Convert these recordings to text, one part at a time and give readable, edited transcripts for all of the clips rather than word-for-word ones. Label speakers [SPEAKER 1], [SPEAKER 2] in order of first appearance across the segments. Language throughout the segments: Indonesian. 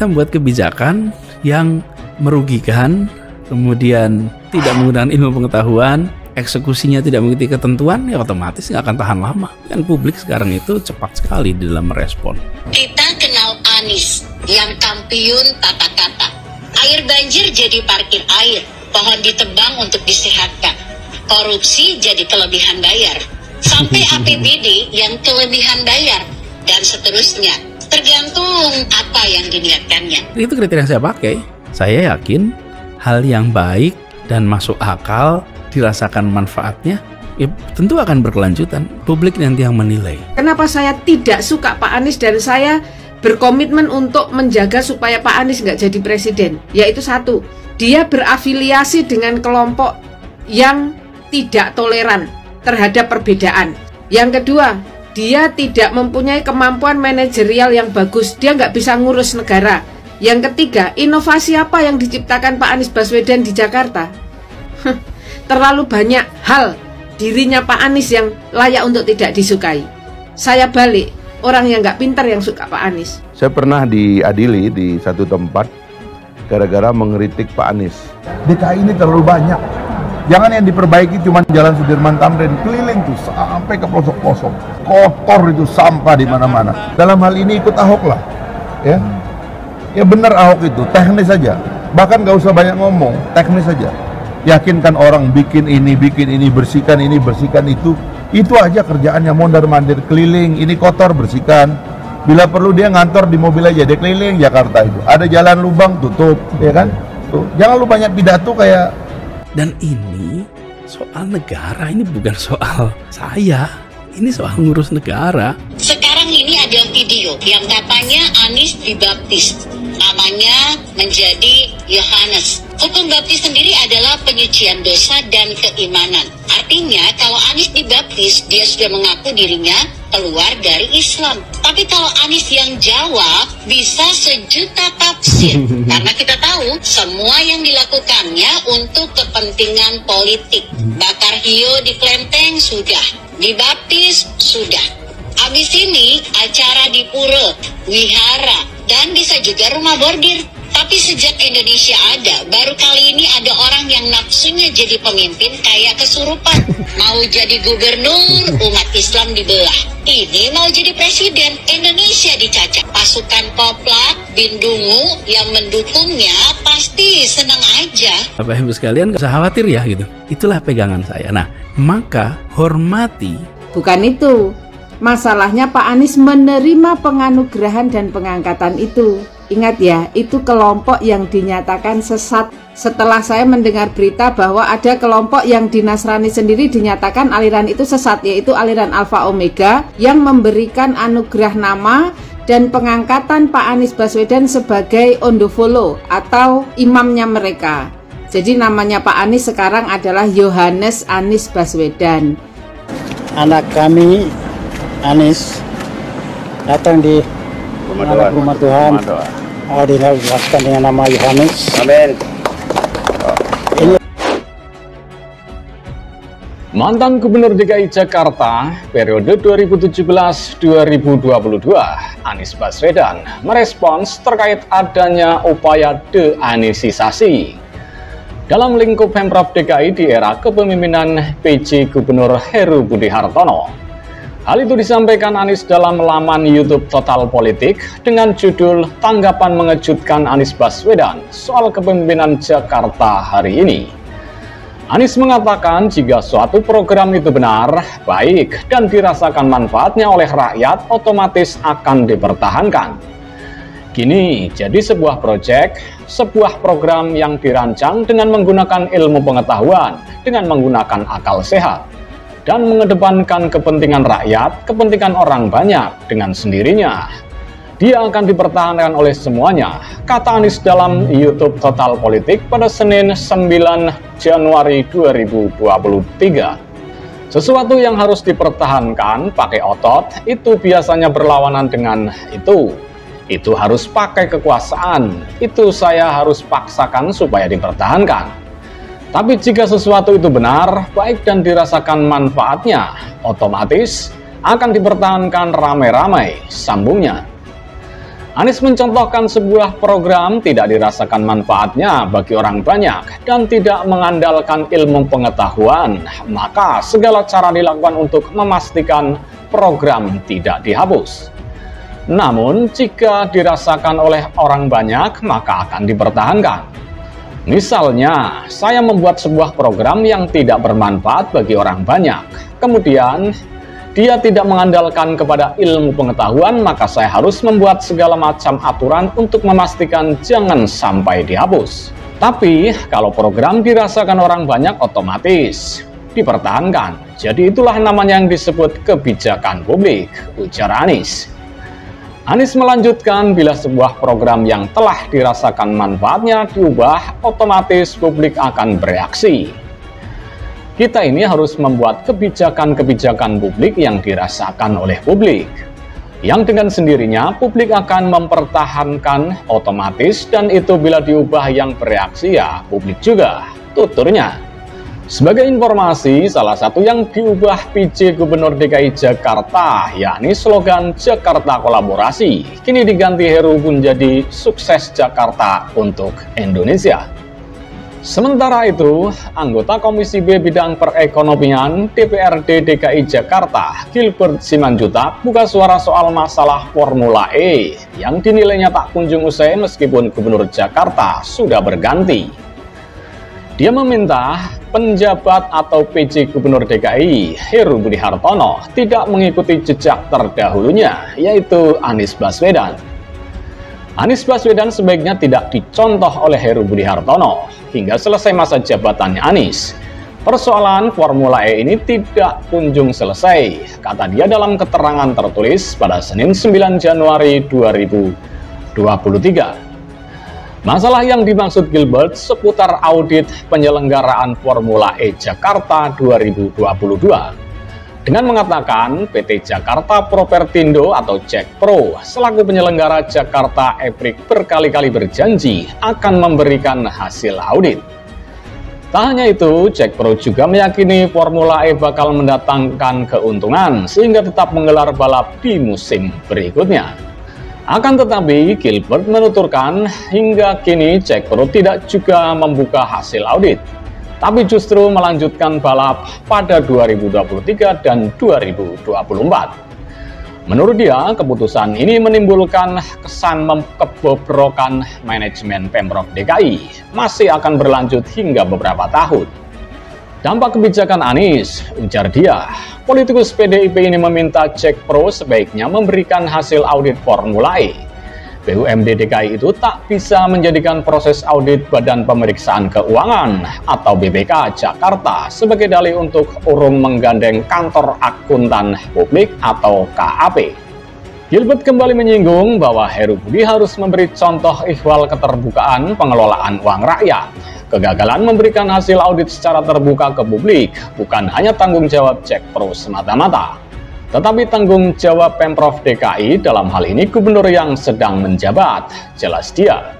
[SPEAKER 1] kita membuat kebijakan yang merugikan, kemudian tidak menggunakan ilmu pengetahuan, eksekusinya tidak mengikuti ketentuan, ya otomatis nggak akan tahan lama. Kan publik sekarang itu cepat sekali di dalam merespon.
[SPEAKER 2] Kita kenal Anies yang kampiun tata kata. Air banjir jadi parkir air, pohon ditebang untuk disehatkan. Korupsi jadi kelebihan bayar. Sampai APBD yang kelebihan bayar, dan seterusnya. Tergantung apa yang diniatkannya.
[SPEAKER 1] Itu kriteria yang saya pakai. Saya yakin hal yang baik dan masuk akal, dirasakan manfaatnya, ya tentu akan berkelanjutan. Publik nanti yang menilai.
[SPEAKER 3] Kenapa saya tidak suka Pak Anies dan saya berkomitmen untuk menjaga supaya Pak Anies nggak jadi presiden? Yaitu satu, dia berafiliasi dengan kelompok yang tidak toleran terhadap perbedaan. Yang kedua, dia tidak mempunyai kemampuan manajerial yang bagus. Dia nggak bisa ngurus negara. Yang ketiga, inovasi apa yang diciptakan Pak Anies Baswedan di Jakarta? Terlalu banyak hal dirinya Pak Anies yang layak untuk tidak disukai. Saya balik, orang yang nggak pintar yang suka Pak Anies.
[SPEAKER 4] Saya pernah diadili di satu tempat gara-gara mengkritik Pak Anies. DKI ini terlalu banyak. Jangan yang diperbaiki cuma Jalan Sudirman Tamrin, keliling tuh sampai ke pelosok-pelosok. Kotor itu, sampah di mana-mana. Dalam hal ini ikut Ahok lah, ya. Ya benar Ahok itu, teknis saja. Bahkan nggak usah banyak ngomong, teknis saja. Yakinkan orang bikin ini, bersihkan ini, bersihkan itu. Itu aja kerjaannya, mondar-mandir keliling, ini kotor, bersihkan. Bila perlu dia ngantor di mobil aja, dia keliling Jakarta itu. Ada jalan lubang, tutup, ya kan? Tuh. Jangan lu banyak pidato kayak.
[SPEAKER 1] Dan ini soal negara, ini bukan soal saya. Ini soal ngurus negara.
[SPEAKER 2] Sekarang ini ada video yang katanya Anies dibaptis. Namanya menjadi Yohanes. Hukum baptis sendiri adalah penyucian dosa dan keimanan. Artinya kalau Anies dibaptis, dia sudah mengaku dirinya keluar dari Islam. Tapi kalau Anies yang jawab, bisa sejuta tafsir. Karena kita tahu semua yang dilakukannya untuk kepentingan politik. Bakar hiyo di kelenteng sudah, dibaptis sudah. Habis ini acara di pura, wihara, dan bisa juga rumah bordir. Tapi sejak Indonesia ada, baru kali ini ada orang yang nafsunya jadi pemimpin kayak kesurupan. Mau jadi gubernur, umat Islam dibelah. Ini mau jadi presiden, Indonesia dicacat. Pasukan Poplak, Bindungu yang mendukungnya pasti senang aja.
[SPEAKER 1] Bapak Ibu sekalian, gak usah khawatir ya gitu. Itulah pegangan saya. Nah, maka hormati.
[SPEAKER 3] Bukan itu. Masalahnya Pak Anies menerima penganugerahan dan pengangkatan itu. Ingat ya, itu kelompok yang dinyatakan sesat. Setelah saya mendengar berita bahwa ada kelompok yang di Nasrani sendiri dinyatakan aliran itu sesat, yaitu aliran Alfa Omega yang memberikan anugerah nama dan pengangkatan Pak Anies Baswedan sebagai ondofolo atau imamnya mereka. Jadi namanya Pak Anies sekarang adalah Yohanes Anies Baswedan.
[SPEAKER 5] Anak kami Anies datang di rumah Tuhan. Dijelaskan dengan nama Yohanes. Amin.
[SPEAKER 6] Mantan Gubernur DKI Jakarta periode 2017-2022, Anies Baswedan merespons terkait adanya upaya de-anisisasi dalam lingkup Pemprov DKI di era kepemimpinan PJ Gubernur Heru Budi Hartono. Hal itu disampaikan Anies dalam laman YouTube Total Politik dengan judul "Tanggapan Mengejutkan Anies Baswedan Soal Kepemimpinan Jakarta Hari Ini". Anies mengatakan jika suatu program itu benar, baik, dan dirasakan manfaatnya oleh rakyat, otomatis akan dipertahankan. Kini jadi sebuah proyek, sebuah program yang dirancang dengan menggunakan ilmu pengetahuan, dengan menggunakan akal sehat, dan mengedepankan kepentingan rakyat, kepentingan orang banyak dengan sendirinya. Dia akan dipertahankan oleh semuanya, kata Anies dalam YouTube Total Politik pada Senin 9 Januari 2023. Sesuatu yang harus dipertahankan pakai otot, itu biasanya berlawanan dengan itu. Itu harus pakai kekuasaan, itu saya harus paksakan supaya dipertahankan. Tapi jika sesuatu itu benar, baik dan dirasakan manfaatnya, otomatis akan dipertahankan ramai-ramai, sambungnya. Anies mencontohkan sebuah program tidak dirasakan manfaatnya bagi orang banyak dan tidak mengandalkan ilmu pengetahuan, maka segala cara dilakukan untuk memastikan program tidak dihapus. Namun, jika dirasakan oleh orang banyak, maka akan dipertahankan. Misalnya, saya membuat sebuah program yang tidak bermanfaat bagi orang banyak, kemudian dia tidak mengandalkan kepada ilmu pengetahuan, maka saya harus membuat segala macam aturan untuk memastikan jangan sampai dihapus. Tapi, kalau program dirasakan orang banyak, otomatis dipertahankan. Jadi itulah namanya yang disebut kebijakan publik, ujar Anies. Anies melanjutkan, bila sebuah program yang telah dirasakan manfaatnya diubah, otomatis publik akan bereaksi. Kita ini harus membuat kebijakan-kebijakan publik yang dirasakan oleh publik, yang dengan sendirinya publik akan mempertahankan otomatis, dan itu bila diubah yang bereaksi ya publik juga, tuturnya. Sebagai informasi, salah satu yang diubah PJ Gubernur DKI Jakarta, yakni slogan Jakarta Kolaborasi, kini diganti Heru menjadi Sukses Jakarta untuk Indonesia. Sementara itu, anggota Komisi B Bidang Perekonomian DPRD DKI Jakarta, Gilbert Simanjuntak, buka suara soal masalah Formula E yang dinilainya tak kunjung usai meskipun Gubernur Jakarta sudah berganti. Dia meminta penjabat atau PJ Gubernur DKI, Heru Budi Hartono, tidak mengikuti jejak terdahulunya, yaitu Anies Baswedan. Anies Baswedan sebaiknya tidak dicontoh oleh Heru Budi Hartono hingga selesai masa jabatannya Anies. Persoalan Formula E ini tidak kunjung selesai, kata dia dalam keterangan tertulis pada Senin 9 Januari 2023. Masalah yang dimaksud Gilbert seputar audit penyelenggaraan Formula E Jakarta 2022. Dengan mengatakan PT Jakarta Propertindo atau Jack Pro selaku penyelenggara Jakarta E-Prix berkali-kali berjanji akan memberikan hasil audit. Tak hanya itu, Jack Pro juga meyakini Formula E bakal mendatangkan keuntungan sehingga tetap menggelar balap di musim berikutnya. Akan tetapi, Gilbert menuturkan hingga kini Jack Pro tidak juga membuka hasil audit, tapi justru melanjutkan balap pada 2023 dan 2024. Menurut dia, keputusan ini menimbulkan kesan kebobrokan manajemen Pemprov DKI masih akan berlanjut hingga beberapa tahun. Dampak kebijakan Anies, ujar dia, politikus PDIP ini meminta Jack Pro sebaiknya memberikan hasil audit Formula E. BUMD DKI itu tak bisa menjadikan proses audit Badan Pemeriksaan Keuangan atau BPK Jakarta sebagai dalih untuk urung menggandeng kantor akuntan publik atau KAP. Gilbert kembali menyinggung bahwa Heru Budi harus memberi contoh ihwal keterbukaan pengelolaan uang rakyat. Kegagalan memberikan hasil audit secara terbuka ke publik bukan hanya tanggung jawab Jack Pro semata-mata, tetapi tanggung jawab Pemprov DKI, dalam hal ini gubernur yang sedang menjabat, jelas dia.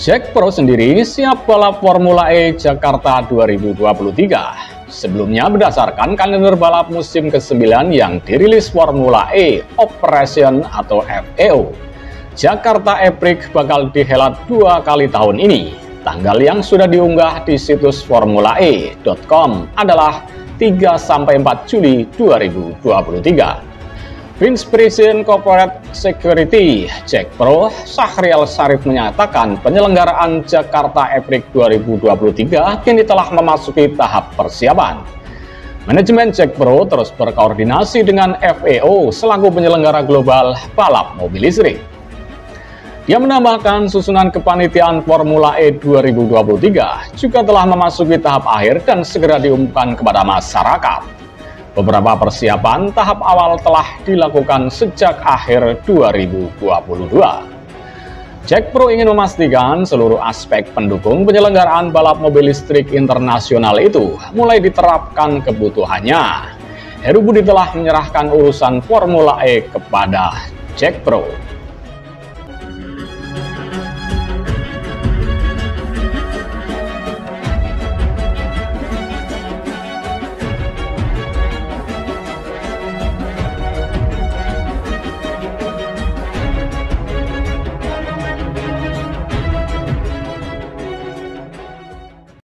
[SPEAKER 6] Jack Pro sendiri siap balap Formula E Jakarta 2023. Sebelumnya berdasarkan kalender balap musim ke-9 yang dirilis Formula E Operation atau FEO, Jakarta E-Prix bakal dihelat 2 kali tahun ini. Tanggal yang sudah diunggah di situs formulae.com adalah 3–4 Juli 2023. Vice President Corporate Security Jack Pro, Syahrial Syarif menyatakan penyelenggaraan Jakarta E-Prix 2023 kini telah memasuki tahap persiapan. Manajemen Jack Pro terus berkoordinasi dengan FEO selaku penyelenggara global balap mobil listrik. Dia menambahkan susunan kepanitiaan Formula E 2023 juga telah memasuki tahap akhir dan segera diumumkan kepada masyarakat. Beberapa persiapan tahap awal telah dilakukan sejak akhir 2022. Jack Pro ingin memastikan seluruh aspek pendukung penyelenggaraan balap mobil listrik internasional itu mulai diterapkan kebutuhannya. Heru Budi telah menyerahkan urusan Formula E kepada Jack Pro.